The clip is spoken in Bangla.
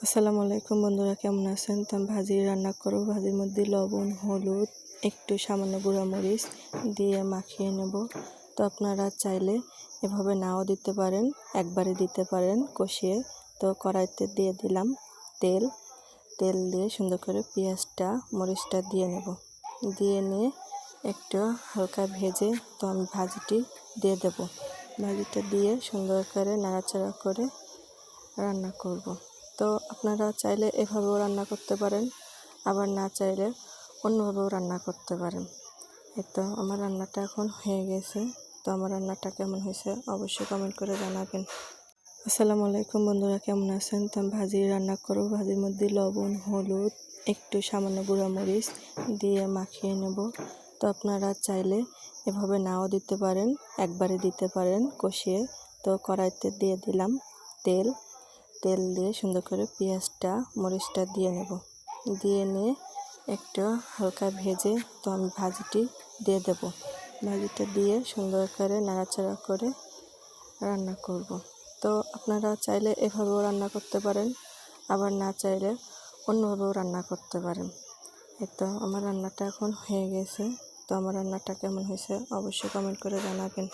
আসসালামু আলাইকুম বন্ধুরা, কেমন আছেন? তো আমি ভাজি রান্না করব। ভাজির মধ্যে লবণ, হলুদ, একটু সামান্য গুঁড়া মরিচ দিয়ে মাখিয়ে নেব। তো আপনারা চাইলে এভাবে নাও দিতে পারেন, একবারে দিতে পারেন কষিয়ে। তো কড়াইতে দিয়ে দিলাম তেল। তেল দিয়ে সুন্দর করে পেঁয়াজটা, মরিচটা দিয়ে নেব। দিয়ে নিয়ে একটু হালকা ভেজে তো আমি ভাজিটি দিয়ে দেব। ভাজিটা দিয়ে সুন্দর করে নাড়াচাড়া করে রান্না করব। তো আপনারা চাইলে এভাবেও রান্না করতে পারেন, আবার না চাইলে অন্যভাবেও রান্না করতে পারেন। এই তো আমার রান্নাটা এখন হয়ে গেছে। তো আমার রান্নাটা কেমন হয়েছে অবশ্যই কমেন্ট করে জানাবেন। আসসালামু আলাইকুম বন্ধুরা, কেমন আছেন? তো আমি ভাজি রান্না করব। ভাজির মধ্যে লবণ, হলুদ, একটু সামান্য গুঁড়া মরিচ দিয়ে মাখিয়ে নেব। তো আপনারা চাইলে এভাবে নাও দিতে পারেন, একবারে দিতে পারেন কষিয়ে। তো কড়াইতে দিয়ে দিলাম তেল। তেল দিয়ে সুন্দর করে পেঁয়াজটা, মরিচটা দিয়ে নেব। দিয়ে নিয়ে একটু হালকা ভেজে তো আমি ভাজিটি দিয়ে দেব। ভাজিটা দিয়ে সুন্দর করে নাড়াচাড়া করে রান্না করব। তো আপনারা চাইলে এভাবেও রান্না করতে পারেন, আবার না চাইলে অন্যভাবেও রান্না করতে পারেন। এই তো আমার রান্নাটা এখন হয়ে গেছে। তো আমার রান্নাটা কেমন হয়েছে অবশ্যই কমেন্ট করে জানাবেন।